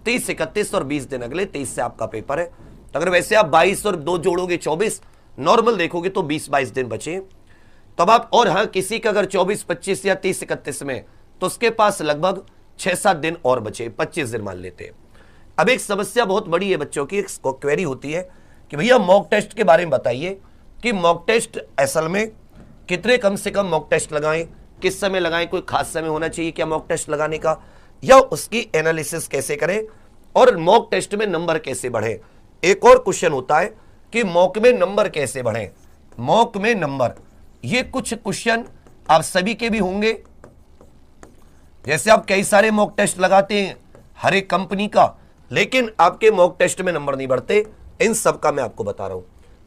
30, 31 और 20 दिन अगले 23 से आपका पेपर है। तो अगर वैसे आप 22 और 2 जोड़ोगे 24, नॉर्मल देखोगे तो 20-22 दिन बचे। तब आप, और हाँ किसी का अगर 24, 25 या 30, 31 में, तो उसके पास लगभग 6-7 दिन और बचे, 25 दिन मान लेते हैं। अब एक समस्या बहुत बड़ी है बच्चों की, एक क्वेरी होती है कि भैया मॉक टेस्ट के बारे में बताइए कि मॉक टेस्ट असल में कितने कम से कम मॉक टेस्ट लगाएं, किस समय लगाएं, कोई खास समय होना चाहिए क्या मॉक टेस्ट लगाने का, या उसकी एनालिसिस कैसे करें और मॉक टेस्ट में नंबर कैसे बढ़े। एक और क्वेश्चन होता है कि मॉक में नंबर कैसे बढ़े। मॉक में नंबर, ये कुछ क्वेश्चन आप सभी के भी होंगे। जैसे आप कई सारे मॉक टेस्ट लगाते हैं हर एक कंपनी का, लेकिन आपके मॉक टेस्ट में नंबर नहीं बढ़ते। इन सब का मैं आपको बता रहा हूं।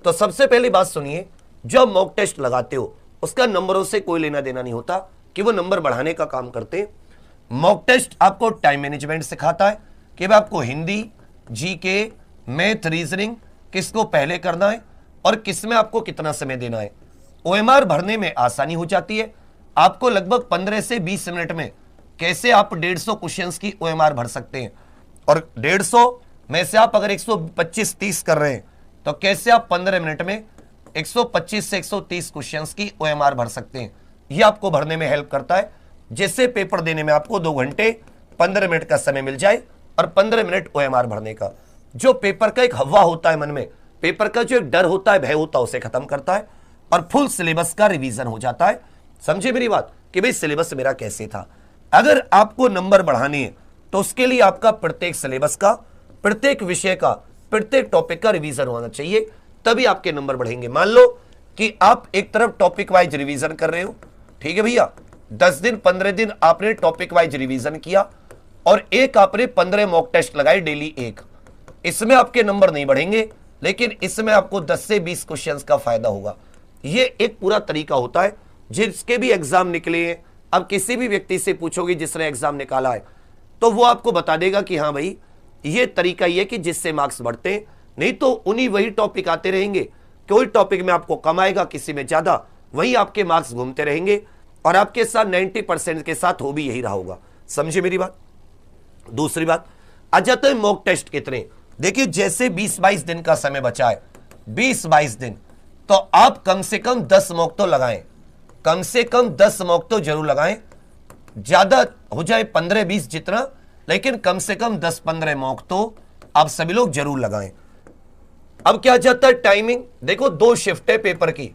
तो सबसे पहली बात सुनिए, जब मॉक टेस्ट लगाते हो उसका नंबरों से कोई लेना देना नहीं होता कि वो नंबर बढ़ाने का काम करते हैं। मॉक टेस्ट आपको टाइम मैनेजमेंट सिखाता है कि आपको हिंदी, जीके, मैथ, रीजनिंग किसको पहले करना है और किस में आपको कितना समय देना है। ओएमआर भरने में आसानी हो जाती है। आपको लगभग 15 से 20 मिनट में कैसे आप 150 क्वेश्चंस की ओएमआर भर सकते हैं, और 150 में से आप अगर 125-30 कर रहे हैं तो कैसे आप 15 मिनट में 125 से 130 क्वेश्चंस की ओएमआर भर सकते हैं। यह आपको भरने में हेल्प करता है, जिससे पेपर देने में आपको 2 घंटे 15 मिनट का समय मिल जाए और 15 मिनट ओएमआर भरने का। जो पेपर का एक हवा होता है मन में, पेपर का जो एक डर होता है, भय होता है, उसे खत्म करता है और फुल सिलेबस का रिवीजन हो जाता है। समझे मेरी बात कि भाई सिलेबस मेरा कैसे था। अगर आपको नंबर बढ़ाने हैं तो उसके लिए आपका प्रत्येक सिलेबस का, प्रत्येक विषय का, प्रत्येक टॉपिक का रिवीजन होना चाहिए, तभी आपके नंबर बढ़ेंगे। मान लो कि आप एक तरफ टॉपिक वाइज रिवीजन कर रहे हो, ठीक है भैया, 10 दिन 15 दिन आपने टॉपिक वाइज रिवीजन किया और एक आपने 15 मॉक टेस्ट लगाए डेली एक। इसमें आपके नंबर नहीं बढ़ेंगे, लेकिन इसमें आपको 10 से 20 क्वेश्चंस का फायदा होगा। ये एक पूरा तरीका होता है। जिसके भी एग्जाम निकले हैं, अब किसी भी व्यक्ति से पूछोगे जिसने एग्जाम निकाला है, तो वो आपको बता देगा कि हाँ भाई ये तरीका ये कि जिससे मार्क्स बढ़ते हैं। नहीं तो उन्हीं वही टॉपिक आते रहेंगे, कोई टॉपिक में आपको कम आएगा, किसी में ज्यादा, वही आपके मार्क्स घूमते रहेंगे और आपके साथ 90% के साथ हो भी यही रहा होगा। समझे मेरी बात। दूसरी बात आ जाता है मॉक टेस्ट कितने। देखिए जैसे 20-22 दिन का समय बचा है, 20-22 दिन, तो आप कम से कम 10 मॉक तो लगाएं, कम से कम 10 मॉक तो जरूर लगाएं। ज्यादा हो जाए 15-20 जितना, लेकिन कम से कम 10-15 मॉक तो आप सभी लोग जरूर लगाएं। अब क्या जाता है टाइमिंग, देखो 2 शिफ्ट है पेपर की,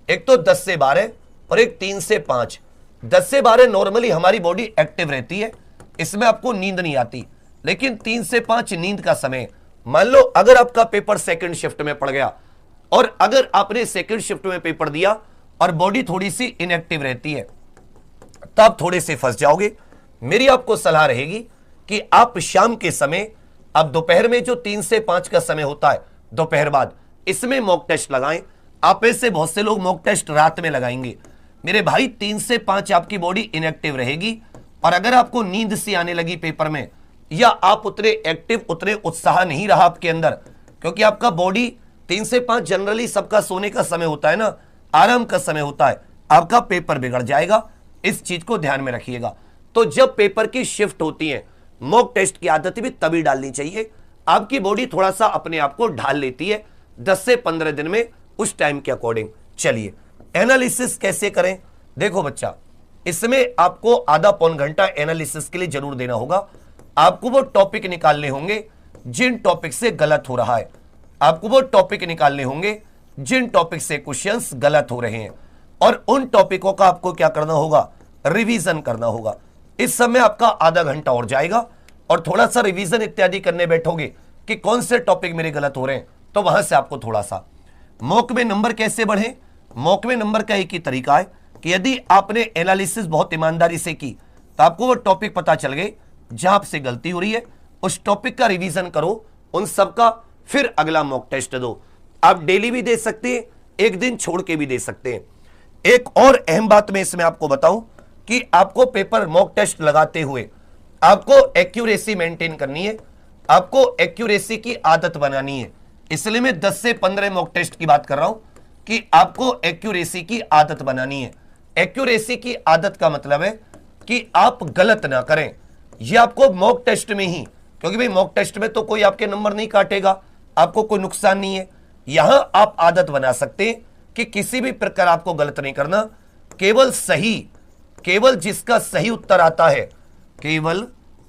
एक तो 10 से 12 और एक 3 से 5। 10 से 12 नॉर्मली हमारी बॉडी एक्टिव रहती है, इसमें आपको नींद नहीं आती, लेकिन 3 से 5 नींद का समय। मान लो अगर आपका पेपर सेकंड शिफ्ट में पड़ गया और अगर आपने सेकंड शिफ्ट में पेपर दिया और बॉडी थोड़ी सी इनएक्टिव रहती है, तो आप थोड़े से फंस जाओगे। मेरी आपको सलाह रहेगी कि आप शाम के समय, अब दोपहर में जो 3 से 5 का समय होता है दोपहर बाद, इसमें मॉक टेस्ट लगाएं। आप में से बहुत से लोग मॉक टेस्ट रात में लगाएंगे। मेरे भाई 3 से 5 आपकी बॉडी इनएक्टिव रहेगी, और अगर आपको नींद सी आने लगी पेपर में, या आप उतने एक्टिव, उतने उत्साह नहीं रहा आपके अंदर, क्योंकि आपका बॉडी 3 से 5 जनरली सबका सोने का समय होता है ना, आराम का समय होता है, आपका पेपर बिगड़ जाएगा। इस चीज को ध्यान में रखिएगा। तो जब पेपर की शिफ्ट होती है, मॉक टेस्ट की आदत भी तभी डालनी चाहिए। आपकी बॉडी थोड़ा सा अपने आप को ढाल लेती है 10 से 15 दिन में, उस टाइम के अकॉर्डिंग। चलिए एनालिसिस कैसे करें। देखो बच्चा, इसमें आपको आधा पौन घंटा एनालिसिस के लिए जरूर देना होगा। आपको वो टॉपिक निकालने होंगे जिन टॉपिक से गलत हो रहा है, आपको वो टॉपिक निकालने होंगे जिन टॉपिक से क्वेश्चंस गलत हो रहे हैं, और उन टॉपिकों का आपको क्या करना होगा, रिवीजन करना होगा। इस समय आपका आधा घंटा और जाएगा, और थोड़ा सा रिवीजन इत्यादि करने बैठोगे कि कौन से टॉपिक मेरे गलत हो रहे हैं, तो वहां से आपको थोड़ा सा। मॉक में नंबर कैसे बढ़े। मॉक में नंबर का एक ही तरीका है कि यदि आपने एनालिसिस बहुत ईमानदारी से की, तो आपको वो टॉपिक पता चल गए जहां आपसे गलती हो रही है, उस टॉपिक का रिवीजन करो, उन सब का, फिर अगला मॉक टेस्ट दो। आप डेली भी दे सकते हैं, एक दिन छोड़ के भी दे सकते हैं। एक और अहम बात मैं इसमें आपको बताऊं कि आपको पेपर मॉक टेस्ट लगाते हुए आपको एक्यूरेसी मेंटेन करनी है, आपको एक्यूरेसी की आदत बनानी है। इसलिए मैं 10 से 15 मॉक टेस्ट की बात कर रहा हूं कि आपको एक्यूरेसी की आदत बनानी है। एक्यूरेसी की आदत का मतलब है कि आप गलत ना करें। यह आपको मॉक टेस्ट में ही क्योंकि भाई मॉक टेस्ट में तो कोई आपके नंबर नहीं काटेगा, आपको कोई नुकसान नहीं है। यहां आप आदत बना सकते हैं कि किसी भी प्रकार आपको गलत नहीं करना, केवल सही, केवल जिसका सही उत्तर आता है, केवल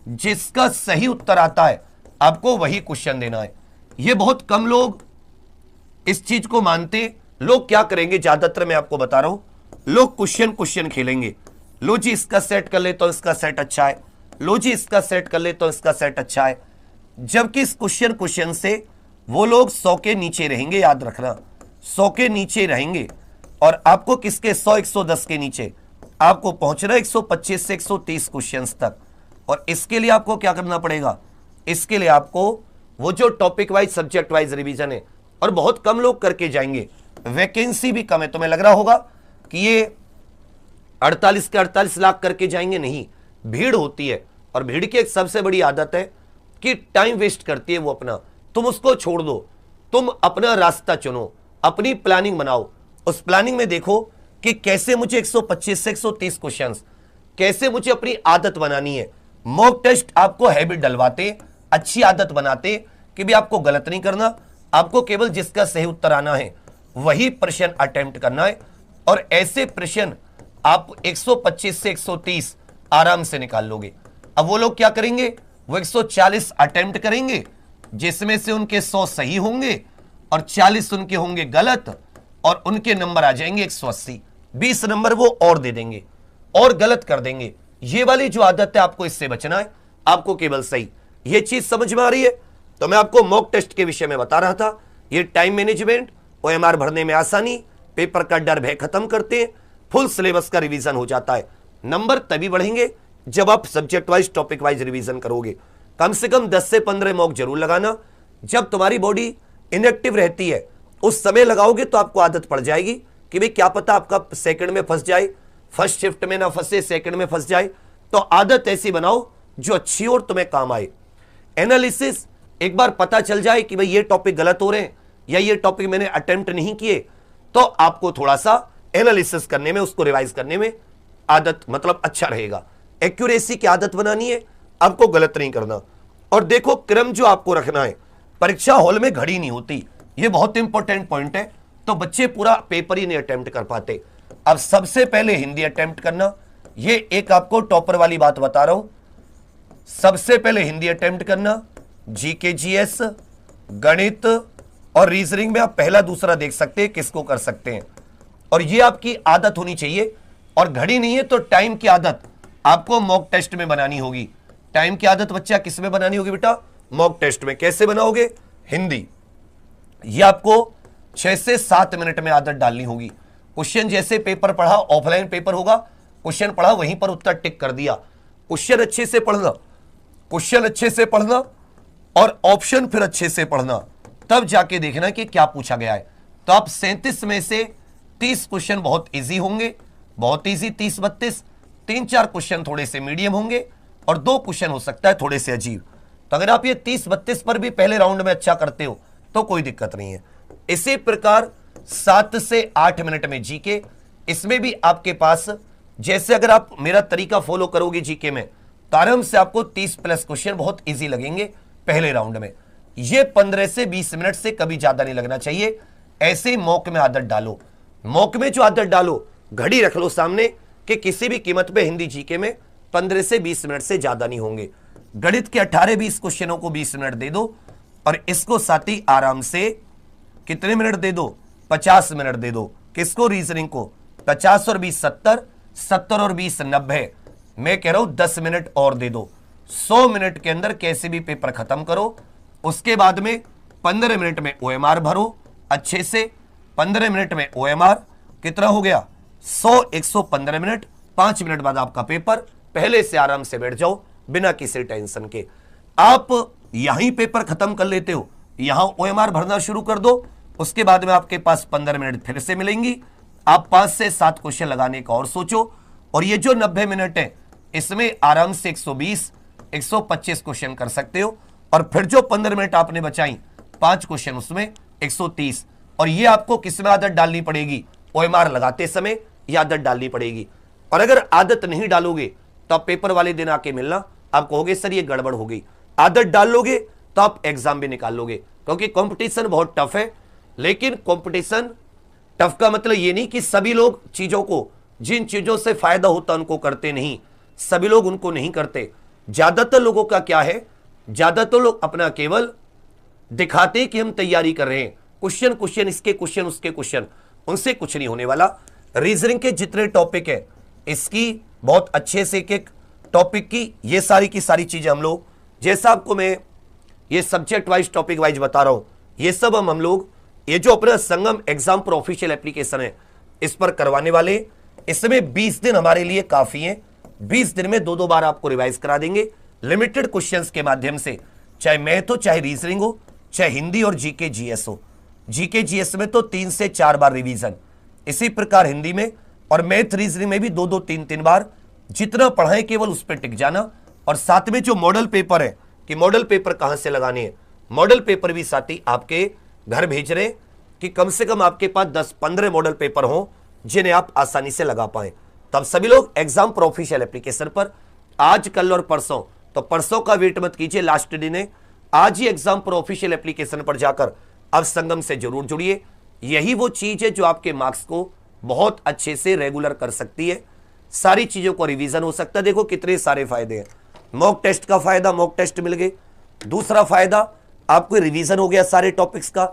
जिसका सही उत्तर आता है आपको वही क्वेश्चन देना है। ये बहुत कम लोग इस चीज को मानते। लोग क्या करेंगे, ज्यादातर मैं आपको बता रहा हूं, लोग क्वेश्चन खेलेंगे। लो जी इसका सेट कर ले तो इसका सेट अच्छा है, लो जी इसका सेट कर ले तो इसका सेट अच्छा है, जबकि इस क्वेश्चन से वो लोग 100 के नीचे रहेंगे। याद रखना 100 के नीचे रहेंगे, और आपको किसके 100 110 के नीचे आपको पहुंचना 125 से 130 क्वेश्चंस तक। और इसके लिए आपको क्या करना पड़ेगा, इसके लिए आपको वो जो topic wise subject wise revision है, और बहुत कम लोग करके जाएंगे, वैकेंसी भी कम है। तुम्हें लग रहा होगा कि ये 48 के 48 लाख करके जाएंगे, नहीं, भीड़ होती है। और भीड़ की एक सबसे बड़ी आदत है कि टाइम वेस्ट करती है वो अपना। तुम उसको छोड़ दो, तुम अपना रास्ता चुनो, अपनी प्लानिंग बनाओ। उस प्लानिंग में देखो कि कैसे मुझे 125 से 130 क्वेश्चंस, कैसे मुझे अपनी आदत बनानी है। मॉक टेस्ट आपको हैबिट डलवाते, अच्छी आदत बनाते कि भी आपको गलत नहीं करना, आपको केवल जिसका सही उत्तर आना है वही प्रश्न अटेम्प्ट करना है। और ऐसे प्रश्न आप 125 से 130 आराम से निकाल लोगे। अब वो लोग क्या करेंगे, वो 140 अटेम्प्ट करेंगे, जिसमें से उनके 100 सही होंगे और 40 उनके होंगे गलत, और उनके नंबर आ जाएंगे 180। 20 नंबर वो और दे देंगे और गलत कर देंगे। ये वाली जो आदत है आपको इससे बचना है, आपको केवल सही। ये चीज समझ में आ रही है? तो मैं आपको मॉक टेस्ट के विषय में बता रहा था। ये टाइम मैनेजमेंट, ओएमआर भरने में आसानी, पेपर का डर भय खत्म करते हैं, फुल सिलेबस का रिवीजन हो जाता है। नंबर तभी बढ़ेंगे जब आप subject wise topic wise revision करोगे। कम से कम 10 से 15 मॉक जरूर लगाना। जब तुम्हारी बॉडी इनएक्टिव रहती है उस समय लगाओगे तो आपको आदत पड़ जाएगी कि भाई क्या पता आपका सेकंड में फंस जाए, फर्स्ट शिफ्ट में ना फंसे, सेकंड में फंस जाए। तो आदत ऐसी बनाओ जो अच्छी और तुम्हें काम आए। एनालिसिस, एक बार पता चल जाए कि भाई ये टॉपिक गलत हो रहे हैं या ये टॉपिक मैंने अटेम्प्ट नहीं किए, तो आपको थोड़ा सा एनालिसिस करने में, उसको रिवाइज करने में आदत मतलब अच्छा रहेगा। एक्यूरेसी की आदत बनानी है, आपको गलत नहीं करना। और देखो क्रम जो आपको रखना है, परीक्षा हॉल में घड़ी नहीं होती, ये बहुत इंपॉर्टेंट पॉइंट है। तो बच्चे पूरा पेपर ही नहीं अटेम्प्ट कर पाते। अब सबसे पहले हिंदी अटेम्प्ट करना, ये एक आपको टॉपर वाली बात बता रहा हूं। सबसे पहले हिंदी अटेम्प्ट करना, जीके जीएस, गणित और रीजनिंग में आप पहला दूसरा देख सकते हैं, किसको कर सकते हैं। और ये आपकी आदत होनी चाहिए। और घड़ी नहीं है तो टाइम की आदत आपको मॉक टेस्ट में बनानी होगी। टाइम की आदत बच्चा किस में बनानी होगी बेटा? मॉक टेस्ट में। कैसे बनाओगे? हिंदी। ये आपको 6 से 7 मिनट में आदत डालनी होगी। क्वेश्चन जैसे पेपर पढ़ा, ऑफलाइन पेपर होगा, क्वेश्चन पढ़ा वहीं पर उत्तर टिक कर दिया। क्वेश्चन अच्छे से पढ़ना, क्वेश्चन अच्छे से पढ़ना और ऑप्शन फिर अच्छे से पढ़ना, तब जाके देखना कि क्या पूछा गया है। तो आप 37 में से 30 क्वेश्चन बहुत इजी होंगे, बहुत इजी 30-32, 3-4 क्वेश्चन थोड़े से मीडियम होंगे और 2 क्वेश्चन हो सकता है थोड़े से अजीब। तो अगर आप ये 30-32 पर भी पहले राउंड में अच्छा करते हो तो कोई दिक्कत नहीं है। इसी प्रकार 7 से 8 मिनट में जीके, इसमें भी आपके पास जैसे अगर आप मेरा तरीका फॉलो करोगे जीके में तो आराम से आपको 30+ क्वेश्चन बहुत इजी लगेंगे पहले राउंड में। ये 15 से 20 मिनट से कभी ज्यादा नहीं लगना चाहिए। ऐसे मॉक में आदत डालो। मॉक में जो आदत डालो, घड़ी रख लो सामने कि किसी भी कीमत पे हिंदी जीके में 15 से 20 मिनट से ज्यादा नहीं होंगे। गणित के 18-20 क्वेश्चनों को 20 मिनट दे दो और इसको साथ ही आराम से कितने मिनट दे दो? 50 मिनट दे दो। किसको? रीजनिंग को। 50 और 20 70, 70 और 20 90। मैं कह रहा हूं 10 मिनट और दे दो। 100 मिनट के अंदर कैसे भी पेपर खत्म करो। उसके बाद में 15 मिनट में ओएमआर भरो अच्छे से। 15 मिनट में ओएमआर कितना हो गया? 100, 115 मिनट। 5 मिनट बाद आपका पेपर। पहले से आराम से बैठ जाओ बिना किसी टेंशन के। आप यहीं पेपर खत्म कर लेते हो, यहां ओएमआर भरना शुरू कर दो। उसके बाद में आपके पास 15 मिनट फिर से मिलेंगी। आप 5 से 7 क्वेश्चन लगाने का और सोचो। और ये जो 90 मिनट है इसमें आराम से 120, 125 क्वेश्चन कर सकते हो। और फिर जो 15 मिनट आपने बचाई, 5 क्वेश्चन उसमें 130। और ये आपको किस में आदत डालनी पड़ेगी? ओएमआर लगाते समय ये आदत डालनी पड़ेगी। और अगर आदत नहीं डालोगे तो आप पेपर वाले दिन आके मिलना, आप कहोगे सर ये गड़बड़ हो गई। आदत डाल लोगे तो आप एग्जाम भी निकाल लोगे, क्योंकि कंपटीशन बहुत टफ है। लेकिन कंपटीशन टफ का मतलब ये नहीं कि सभी लोग चीजों को, जिन चीजों से फायदा होता उनको करते नहीं, सभी लोग उनको नहीं करते। ज्यादातर लोगों का क्या है, ज्यादातर लोग अपना केवल दिखाते कि हम तैयारी कर रहे हैं, क्वेश्चन इसके क्वेश्चन उसके क्वेश्चन, उनसे कुछ नहीं होने वाला। रीजनिंग के जितने टॉपिक है इसकी बहुत अच्छे से एक एक टॉपिक की ये सारी की सारी चीजें हम लोग, जैसा आपको मैं ये सब्जेक्ट वाइज टॉपिक वाइज बता रहा हूं, ये सब हम लोग ये जो अपना संगम एग्जाम पर ऑफिशियल एप्लीकेशन है इस पर करवाने वाले। इसमें 20 दिन हमारे लिए काफी है। 20 दिन में 2-2 बार आपको रिवाइज करा देंगे लिमिटेड क्वेश्चंस के माध्यम से, चाहे मैथ हो, चाहे रीजनिंग हो, चाहे हिंदी और जीके जीएस हो। जीके जीएस में तो 3 से 4 बार रिवीजन, इसी प्रकार हिंदी में और मैथ रीजनिंग में भी 2-2 3-3 बार। जितना पढ़ाएं केवल उस पर टिक जाना। और साथ में जो मॉडल पेपर है कि मॉडल पेपर कहां से लगाने हैं, मॉडल पेपर भी साथी आपके घर भेज रहे कि कम से कम आपके पास 10-15 मॉडल पेपर हो जिन्हें आप आसानी से लगा पाए। तब सभी लोग एग्जाम पर ऑफिशियल एप्लीकेशन पर आज, कल और परसों, तो परसों का वेट मत कीजिए, लास्ट दिन है, आज ही एग्जाम पर ऑफिशियल एप्लीकेशन पर जाकर अब संगम से जरूर जुड़िए। यही वो चीज है जो आपके मार्क्स को बहुत अच्छे से रेगुलर कर सकती है। सारी चीजों को रिवीजन हो सकता है। देखो कितने सारे फायदे हैं। मॉक टेस्ट का फायदा, मॉक टेस्ट मिल गए। दूसरा फायदा आपको रिवीजन हो गया सारे टॉपिक्स का।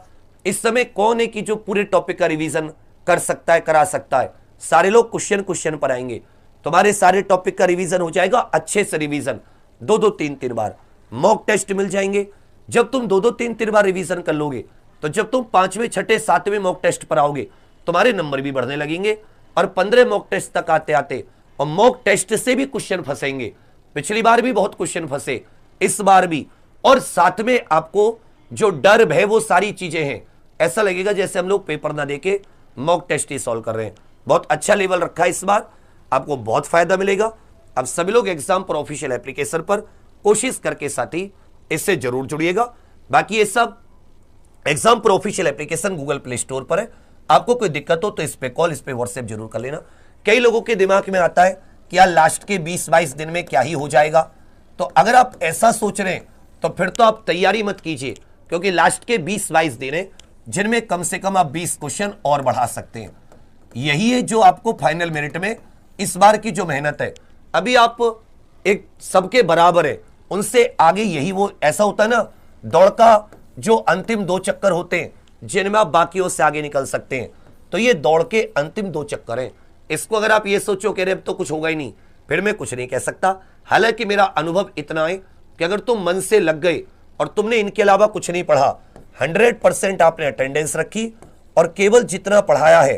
इस समय कौन है कि जो पूरे टॉपिक का रिवीजन कर सकता है, करा सकता है? सारे लोग क्वेश्चन पर आएंगे, तुम्हारे सारे टॉपिक का रिवीजन हो जाएगा, अच्छे से रिवीजन 2-2 3-3 बार। मॉक टेस्ट मिल जाएंगे। जब तुम 2-2 3-3 बार रिवीजन कर लोगे तो जब तुम 5वें 6ठे 7वें मॉक टेस्ट पर आओगे तुम्हारे नंबर भी बढ़ने लगेंगे। और 15 मॉक टेस्ट तक आते आते और मॉक टेस्ट से भी क्वेश्चन फंसेंगे। पिछली बार भी बहुत क्वेश्चन फंसे, इस बार भी। और साथ में आपको जो डर भय वो सारी चीजें हैं, ऐसा लगेगा जैसे हम लोग पेपर ना देके मॉक टेस्ट ही सॉल्व कर रहे हैं। बहुत अच्छा लेवल रखा है इस बार, आपको बहुत फायदा मिलेगा। अब सभी लोग एग्जाम पर ऑफिशियल एप्लीकेशन पर कोशिश करके साथी इससे जरूर जुड़िएगा। बाकी ये सब एग्जाम पर official application Google play store पर है। आपको कोई दिक्कत हो तो इस पे कॉल, इस पे व्हाट्सएप जरूर कर लेना। कई लोगों के दिमाग में आता है कि यार लास्ट के 20-22 दिन में क्या ही हो जाएगा। तो अगर आप ऐसा सोच रहे हैं तो फिर तो आप तैयारी मत कीजिए, क्योंकि लास्ट के 20-22 दिन है जिनमें कम से कम आप 20 क्वेश्चन और बढ़ा सकते हैं। यही है जो आपको फाइनल मेरिट में इस बार की जो मेहनत है, अभी आप एक सबके बराबर है, उनसे आगे। यही वो ऐसा होता है ना, दौड़ का जो अंतिम 2 चक्कर होते हैं जिनमें आप बाकियों से आगे निकल सकते हैं। तो ये दौड़ के अंतिम 2 चक्कर हैं। इसको अगर आप ये सोचो कि अब तो कुछ होगा ही नहीं, फिर मैं कुछ नहीं कह सकता। हालांकि मेरा अनुभव इतना है कि अगर तुम मन से लग गए और तुमने इनके अलावा कुछ नहीं पढ़ा, 100% आपने अटेंडेंस रखी और केवल जितना पढ़ाया है,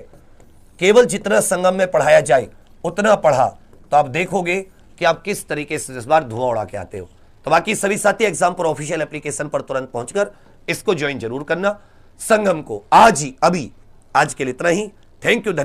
केवल जितना संगम में पढ़ाया जाए उतना पढ़ा, तो आप देखोगे कि आप किस तरीके से इस बार धुआं उड़ा के आते हो। तो बाकी सभी साथी एग्जाम पर ऑफिशियल एप्लीकेशन पर तुरंत पहुंचकर इसको ज्वाइन जरूर करना। संगम को आज ही, अभी आज के लिए इतना ही। Thank you.